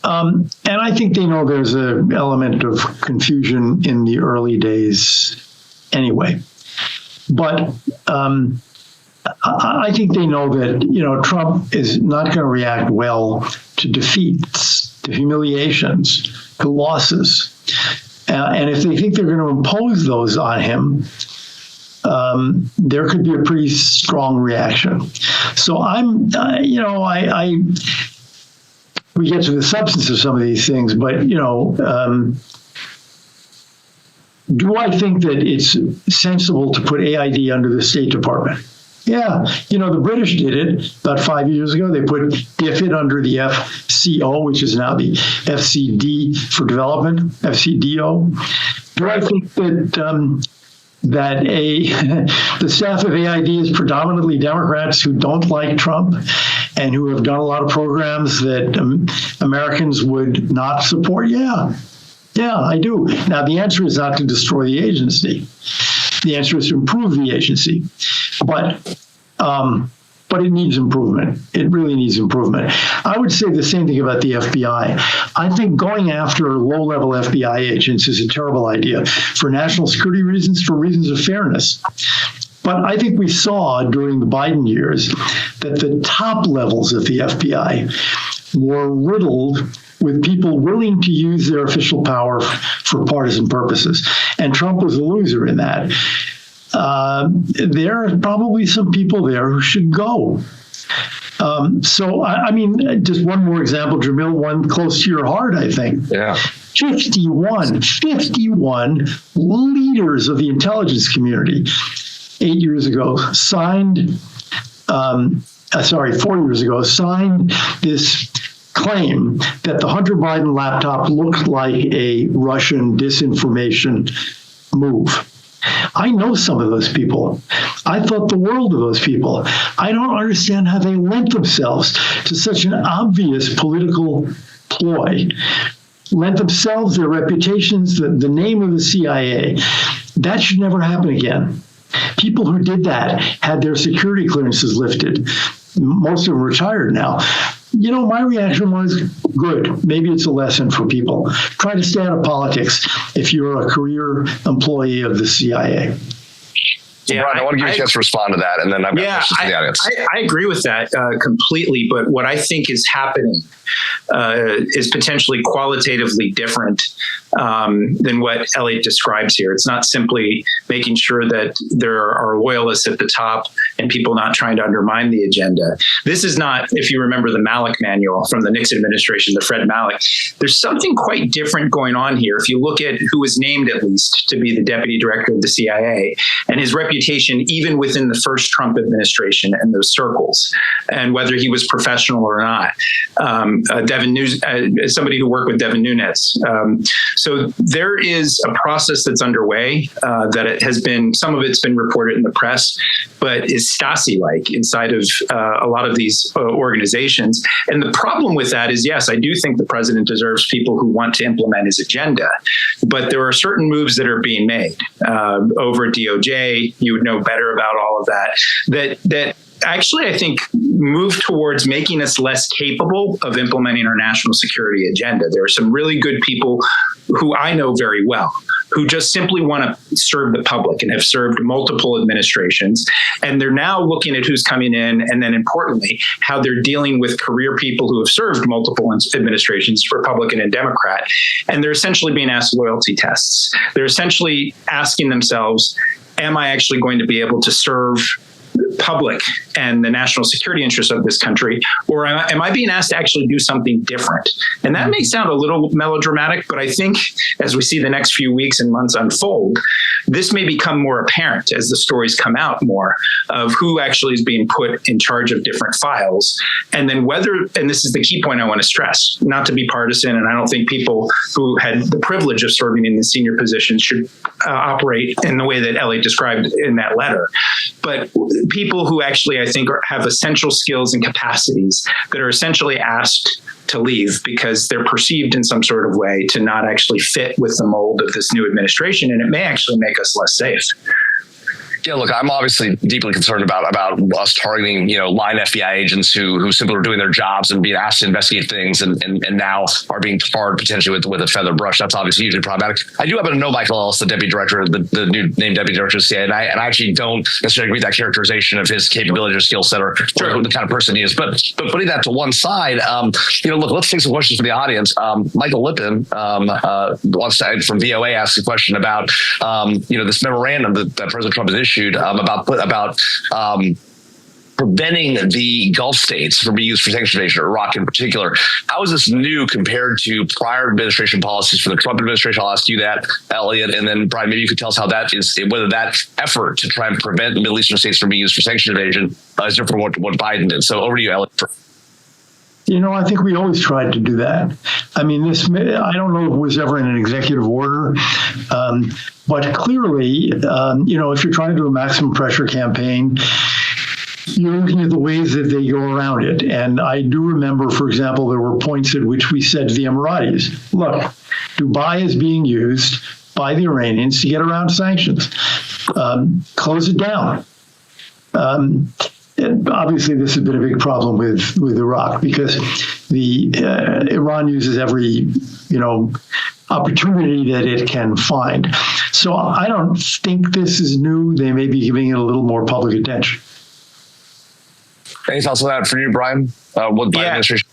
And I think they know there's an element of confusion in the early days anyway. But I think they know that, Trump is not going to react well to defeats, to humiliations, to losses. And if they think they're going to impose those on him, there could be a pretty strong reaction. So we get to the substance of some of these things, but, do I think that it's sensible to put AID under the State Department? Yeah, the British did it about 5 years ago. They put DFID under the FCO, which is now the FCD for development, FCDO. Do I think that the staff of AID is predominantly Democrats who don't like Trump and who have done a lot of programs that Americans would not support? Yeah, I do. Now, the answer is not to destroy the agency. The answer is to improve the agency. But it needs improvement. It really needs improvement. I would say the same thing about the FBI. I think going after low-level FBI agents is a terrible idea for national security reasons, for reasons of fairness. But I think we saw during the Biden years that the top levels of the FBI were riddled with people willing to use their official power for partisan purposes. And Trump was a loser in that. There are probably some people there who should go. Just one more example, Jamil, one close to your heart, I think. Yeah. 51 leaders of the intelligence community 4 years ago signed this claim that the Hunter Biden laptop looked like a Russian disinformation move. I know some of those people. I thought the world of those people. I don't understand how they lent themselves to such an obvious political ploy. Lent themselves, their reputations, the name of the CIA. That should never happen again. People who did that had their security clearances lifted. Most of them retired now. My reaction was good. Maybe it's a lesson for people. Try to stay out of politics if you're a career employee of the CIA. Yeah, Brian, I want to give you a chance to respond to that, and then I've got questions from the audience. I agree with that completely, but what I think is happening is potentially qualitatively different than what Elliott describes here. It's not simply making sure that there are loyalists at the top and people not trying to undermine the agenda. This is not, if you remember the Malik manual from the Nixon administration, the Fred Malik, there's something quite different going on here. If you look at who was named at least to be the deputy director of the CIA and his reputation even within the first Trump administration and those circles, and whether he was professional or not. Somebody who worked with Devin Nunes. So there is a process that's underway that it has been, some of it's been reported in the press, but is Stasi-like inside of a lot of these organizations. And the problem with that is, yes, I do think the president deserves people who want to implement his agenda, but there are certain moves that are being made over at DOJ. You would know better about all of that actually, I think, move towards making us less capable of implementing our national security agenda. There are some really good people who I know very well who just simply want to serve the public and have served multiple administrations. And they're now looking at who's coming in, and then importantly, how they're dealing with career people who have served multiple administrations, Republican and Democrat. And they're essentially being asked loyalty tests. They're essentially asking themselves, am I actually going to be able to serve public and the national security interests of this country, or am I being asked to actually do something different? And that may sound a little melodramatic, but I think as we see the next few weeks and months unfold, this may become more apparent as the stories come out more of who actually is being put in charge of different files. And then whether, and this is the key point I want to stress, not to be partisan, and I don't think people who had the privilege of serving in the senior positions should operate in the way that Elliott described in that letter. But people who actually, I think, have essential skills and capacities that are essentially asked to leave because they're perceived in some sort of way to not actually fit with the mold of this new administration, and it may actually make us less safe. Yeah, look, I'm obviously deeply concerned about us targeting, line FBI agents who simply are doing their jobs and being asked to investigate things and now are being tarred potentially with a feather brush. That's obviously hugely problematic. I do happen to know Michael Ellis, the deputy director, the new named deputy director of the CIA, and I actually don't necessarily agree with that characterization of his capability or skill set or the kind of person he is. But putting that to one side, look, let's take some questions from the audience. Michael Lippin from VOA asked a question about, this memorandum that President Trump has issued issued about preventing the Gulf states from being used for sanctions evasion, Iraq in particular. How is this new compared to prior administration policies for the Trump administration? I'll ask you that, Elliott, and then Brian, maybe you could tell us how that is, whether that effort to try and prevent the Middle Eastern states from being used for sanctions evasion is different from what Biden did. So over to you, Elliott. I think we always tried to do that. I mean, I don't know if it was ever in an executive order, but clearly, if you're trying to do a maximum pressure campaign, you're looking at the ways that they go around it. And I do remember, for example, there were points at which we said to the Emiratis, look, Dubai is being used by the Iranians to get around sanctions. Close it down. And obviously, this has been a big problem with Iraq because Iran uses every, opportunity that it can find. So I don't think this is new. They may be giving it a little more public attention. Any thoughts on that for you, Brian? What Biden administration?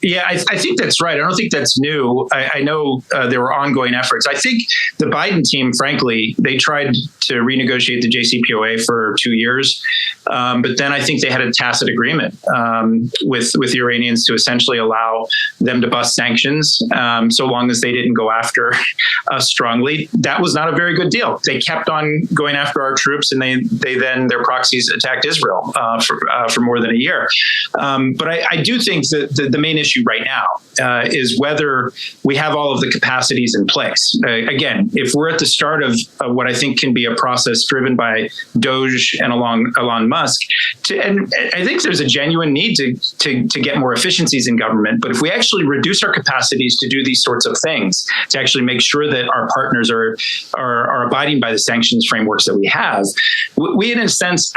Yeah, I think that's right. I don't think that's new. I know there were ongoing efforts. I think the Biden team, frankly, they tried to renegotiate the JCPOA for 2 years. But then I think they had a tacit agreement with the Iranians to essentially allow them to bust sanctions so long as they didn't go after us strongly. That was not a very good deal. They kept on going after our troops, and their proxies attacked Israel for more than a year. But I do think that the main issue right now is whether we have all of the capacities in place. Again, if we're at the start of what I think can be a process driven by Doge and Elon Musk, and I think there's a genuine need to get more efficiencies in government. But if we actually reduce our capacities to do these sorts of things, to actually make sure that our partners are abiding by the sanctions frameworks that we have, we in a sense,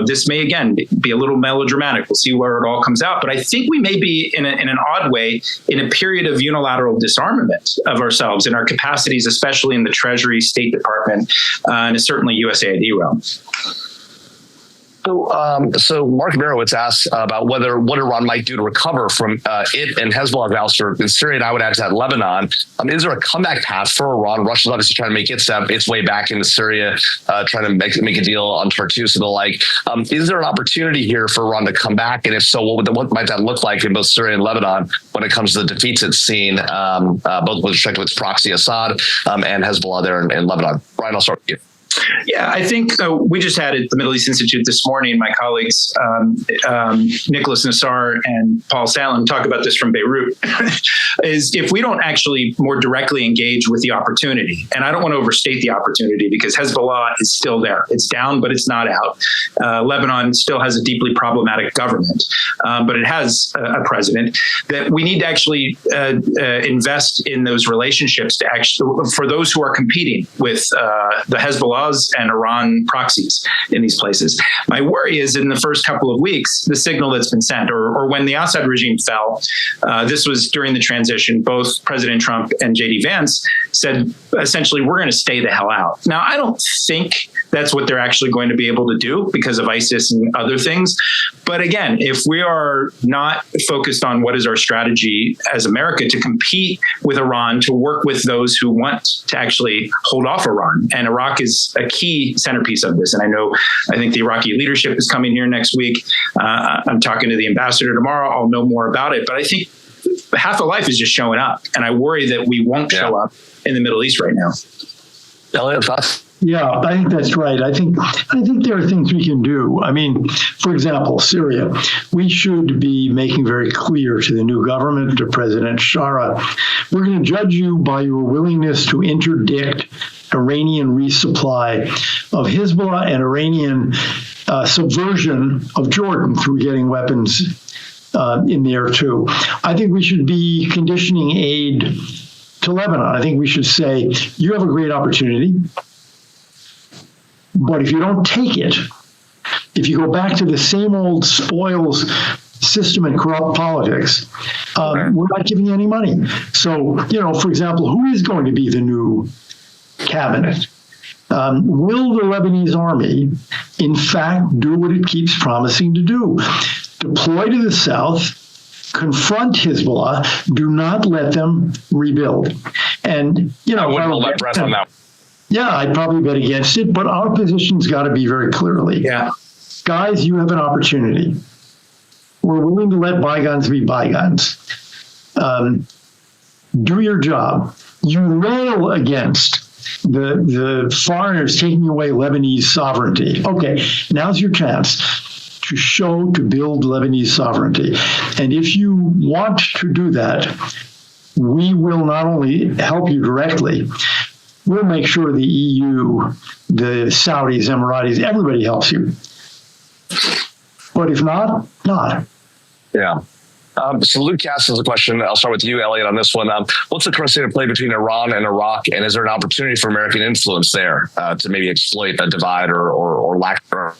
this may again be a little melodramatic. We'll see where it all comes out. But I think we may be in an odd way in a period of unilateral disarmament of ourselves and our capacities, especially in the Treasury, State Department, and certainly USAID realm. So Mark Merowitz asked about what Iran might do to recover from it and Hezbollah's ouster in Syria, and I would add to that Lebanon. Is there a comeback path for Iran? Russia's obviously trying to make its way back into Syria, trying to make a deal on Tartus and the like. Is there an opportunity here for Iran to come back? And if so, what might that look like in both Syria and Lebanon when it comes to the defeats it's seen, both with respect to its proxy Assad and Hezbollah there in Lebanon? Brian, I'll start with you. Yeah, I think we just had at the Middle East Institute this morning, my colleagues, Nicholas Nassar and Paul Salem, talk about this from Beirut, is if we don't actually more directly engage with the opportunity, and I don't want to overstate the opportunity because Hezbollah is still there. It's down, but it's not out. Lebanon still has a deeply problematic government, but it has a president, that we need to actually invest in those relationships to actually, for those who are competing with the Hezbollah and Iran proxies in these places. My worry is in the first couple of weeks, the signal that's been sent, or when the Assad regime fell, this was during the transition, both President Trump and J.D. Vance said, essentially, we're going to stay the hell out. Now, I don't think that's what they're actually going to be able to do because of ISIS and other things. But again, if we are not focused on what is our strategy as America to compete with Iran, to work with those who want to actually hold off Iran, and Iraq is a key centerpiece of this. And I think the Iraqi leadership is coming here next week. I'm talking to the ambassador tomorrow. I'll know more about it. But I think half of life is just showing up. And I worry that we won't show up in the Middle East right now. Elliott, thoughts? Yeah, I think that's right. I think there are things we can do. I mean, for example, Syria. We should be making very clear to the new government, to President Shara, we're going to judge you by your willingness to interdict Iranian resupply of Hezbollah and Iranian subversion of Jordan through getting weapons in there too. I think we should be conditioning aid to Lebanon. I think we should say, you have a great opportunity, but if you don't take it, if you go back to the same old spoils system and corrupt politics, we're not giving you any money. So, for example, who is going to be the new cabinet? Will the Lebanese army, in fact, do what it keeps promising to do? Deploy to the south, confront Hezbollah, do not let them rebuild. And, I wouldn't hold my breath on that. Yeah, I'd probably bet against it, but our position's got to be very clearly. Yeah. Guys, you have an opportunity. We're willing to let bygones be bygones. Do your job. You rail against the foreigners taking away Lebanese sovereignty. Okay, now's your chance to build Lebanese sovereignty. And if you want to do that, we will not only help you directly, we'll make sure the EU, the Saudis, Emiratis, everybody helps you. But if not, not. Yeah. So Luke asked us a question. I'll start with you, Elliott, on this one. What's the current state of play between Iran and Iraq, and is there an opportunity for American influence there to maybe exploit a divide or lack of?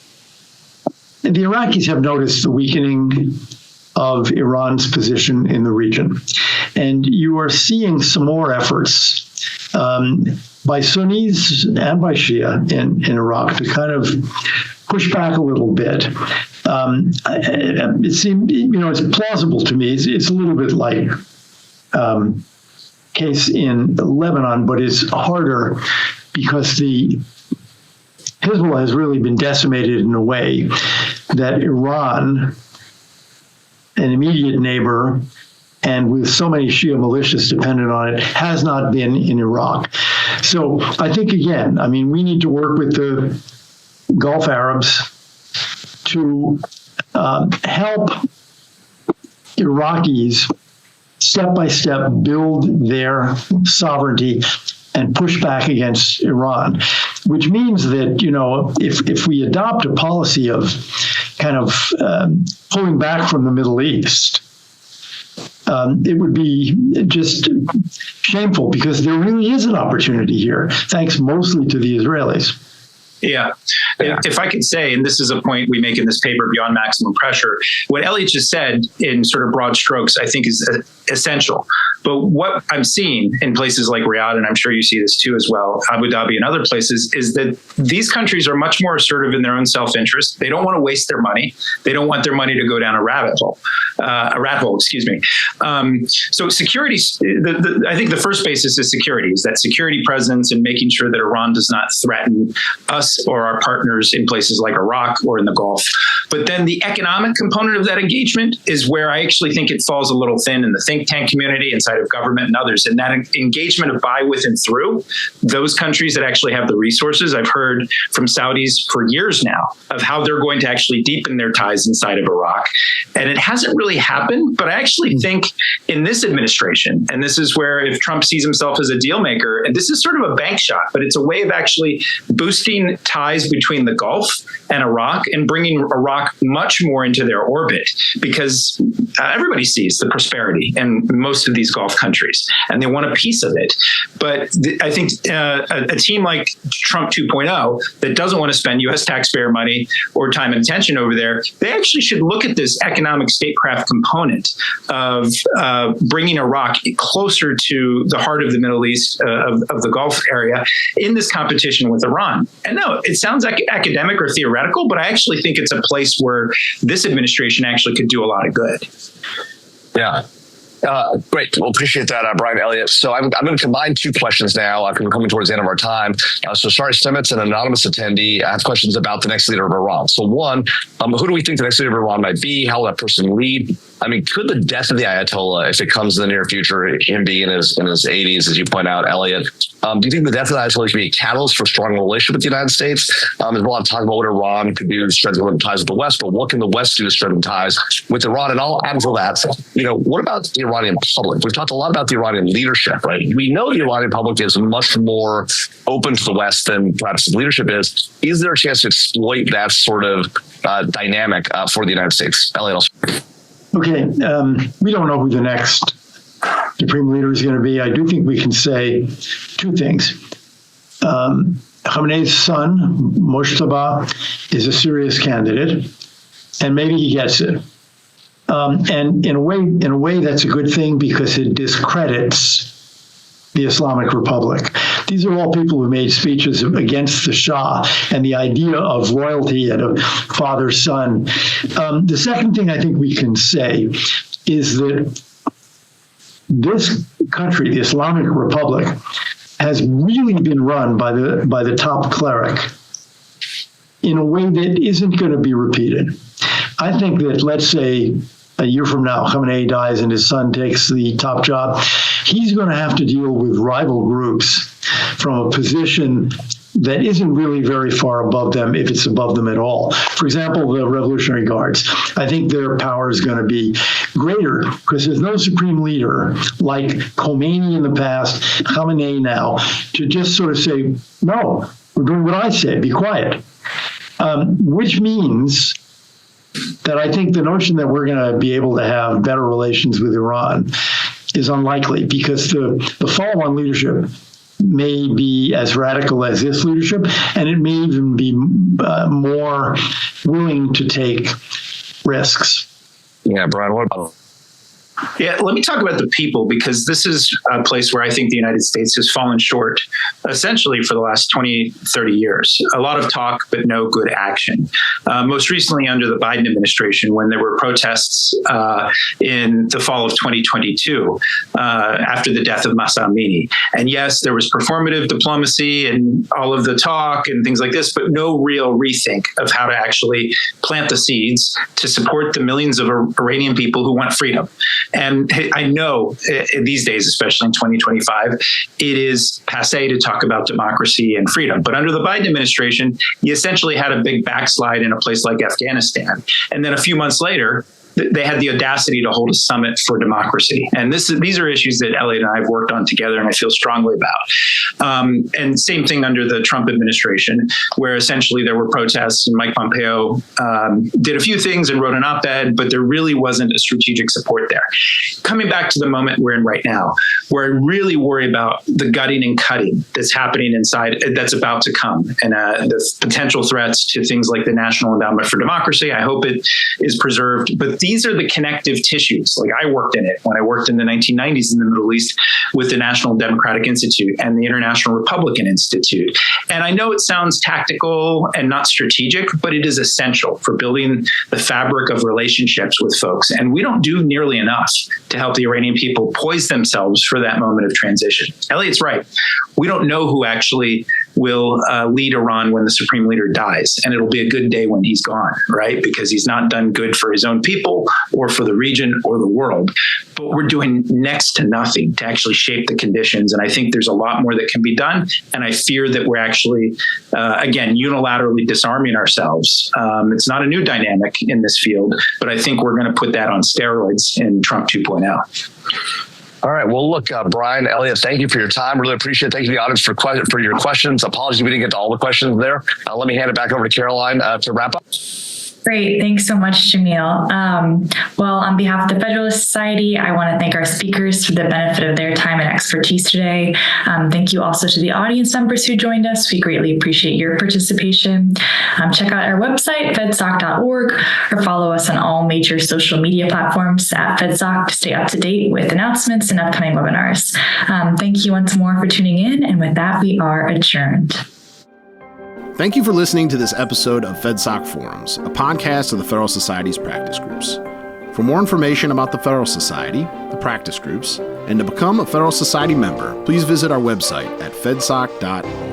The Iraqis have noticed the weakening of Iran's position in the region, and you are seeing some more efforts by Sunnis and by Shia in Iraq to kind of push back a little bit. It seemed, it's plausible to me. It's a little bit like case in Lebanon, but it's harder because the Hezbollah has really been decimated in a way that Iran, an immediate neighbor, and with so many Shia militias dependent on it, has not been in Iraq. So I think, again, we need to work with the Gulf Arabs to help Iraqis step by step build their sovereignty and push back against Iran, which means that, if we adopt a policy of kind of pulling back from the Middle East, it would be just shameful because there really is an opportunity here, thanks mostly to the Israelis. Yeah. If I could say, and this is a point we make in this paper, Beyond Maximum Pressure, what Elliott just said in sort of broad strokes, I think is essential. But what I'm seeing in places like Riyadh, and I'm sure you see this too as well, Abu Dhabi and other places, is that these countries are much more assertive in their own self-interest. They don't want to waste their money. They don't want their money to go down a rat hole, excuse me. So security, I think the first basis is security, is that security presence and making sure that Iran does not threaten us or our partners in places like Iraq or in the Gulf. But then the economic component of that engagement is where I actually think it falls a little thin in the think tank community, inside of government and others. And that engagement of by, with, and through those countries that actually have the resources. I've heard from Saudis for years now of how they're going to actually deepen their ties inside of Iraq. And it hasn't really happened, but I actually think in this administration, and this is where if Trump sees himself as a deal maker, and this is sort of a bank shot, but it's a way of actually boosting ties between the Gulf and Iraq and bringing Iraq much more into their orbit, because everybody sees the prosperity in most of these Gulf countries and they want a piece of it. But I think a team like Trump 2.0 that doesn't want to spend U.S. taxpayer money or time and attention over there, they actually should look at this economic statecraft component of bringing Iraq closer to the heart of the Middle East, of the Gulf area, in this competition with Iran. And no, it sounds like academic or theoretical, but I actually think it's a place where this administration actually could do a lot of good. Yeah. Great. Well, appreciate that, Brian, Elliott. So I'm going to combine two questions now. We're coming towards the end of our time. So Shari Stimets, an anonymous attendee, have questions about the next leader of Iran. So one, who do we think the next leader of Iran might be? How will that person lead? Could the death of the Ayatollah, if it comes in the near future, him being in his 80s, as you point out, Elliott, do you think the death of the Ayatollah could be a catalyst for a strong relationship with the United States? There's a lot of talk about what Iran could do to strengthen ties with the West, but what can the West do to strengthen ties with Iran? And I'll add to that, what about the Iranian public? We've talked a lot about the Iranian leadership, right? We know the Iranian public is much more open to the West than perhaps the leadership is. Is there a chance to exploit that sort of dynamic for the United States? Elliott, Okay, we don't know who the next supreme leader is going to be. I do think we can say two things. Khamenei's son, Mojtaba, is a serious candidate, and maybe he gets it. And in a way, that's a good thing because it discredits the Islamic Republic. These are all people who made speeches against the Shah and the idea of loyalty and of father-son. The second thing I think we can say is that this country, the Islamic Republic, has really been run by the top cleric in a way that isn't going to be repeated. I think that, let's say, a year from now, Khamenei dies and his son takes the top job, he's going to have to deal with rival groups from a position that isn't really very far above them, if it's above them at all. For example, the Revolutionary Guards. I think their power is going to be greater because there's no supreme leader like Khomeini in the past, Khamenei now, to just sort of say, no, we're doing what I say, be quiet. Which means that I think the notion that we're going to be able to have better relations with Iran is unlikely, because the follow-on leadership may be as radical as this leadership, and it may even be more willing to take risks. Yeah, Brian, what about? Yeah, let me talk about the people, because this is a place where I think the United States has fallen short essentially for the last 20, 30 years. A lot of talk, but no good action. Most recently under the Biden administration, when there were protests in the fall of 2022 after the death of Mahsa Amini. And yes, there was performative diplomacy and all of the talk and things like this, but no real rethink of how to actually plant the seeds to support the millions of Iranian people who want freedom. And I know these days, especially in 2025, it is passé to talk about democracy and freedom. But under the Biden administration, you essentially had a big backslide in a place like Afghanistan. And then a few months later, they had the audacity to hold a summit for democracy. And these are issues that Elliott and I have worked on together and I feel strongly about. And same thing under the Trump administration, where essentially there were protests and Mike Pompeo did a few things and wrote an op-ed, but there really wasn't a strategic support there. Coming back to the moment we're in right now, where I really worry about the gutting and cutting that's happening inside, that's about to come, and the potential threats to things like the National Endowment for Democracy. I hope it is preserved, but these are the connective tissues. Like, I worked in it when I worked in the 1990s in the Middle East with the National Democratic Institute and the International Republican Institute. And I know it sounds tactical and not strategic, but it is essential for building the fabric of relationships with folks. And we don't do nearly enough to help the Iranian people poise themselves for that moment of transition. Elliott's right. We don't know who actually will lead Iran when the supreme leader dies. And it'll be a good day when he's gone, right? Because he's not done good for his own people or for the region or the world. But we're doing next to nothing to actually shape the conditions. And I think there's a lot more that can be done. And I fear that we're actually, again, unilaterally disarming ourselves. It's not a new dynamic in this field, but I think we're going to put that on steroids in Trump 2.0. All right. Well, look, Brian, Elliott, thank you for your time. Really appreciate it. Thank you to the audience for your questions. Apologies we didn't get to all the questions there. Let me hand it back over to Caroline to wrap up. Great. Thanks so much, Jamil. Well, on behalf of the Federalist Society, I want to thank our speakers for the benefit of their time and expertise today. Thank you also to the audience members who joined us. We greatly appreciate your participation. Check out our website, fedsoc.org, or follow us on all major social media platforms at FedSoc to stay up to date with announcements and upcoming webinars. Thank you once more for tuning in. And with that, we are adjourned. Thank you for listening to this episode of FedSoc Forums, a podcast of the Federalist Society's practice groups. For more information about the Federalist Society, the practice groups, and to become a Federalist Society member, please visit our website at fedsoc.org.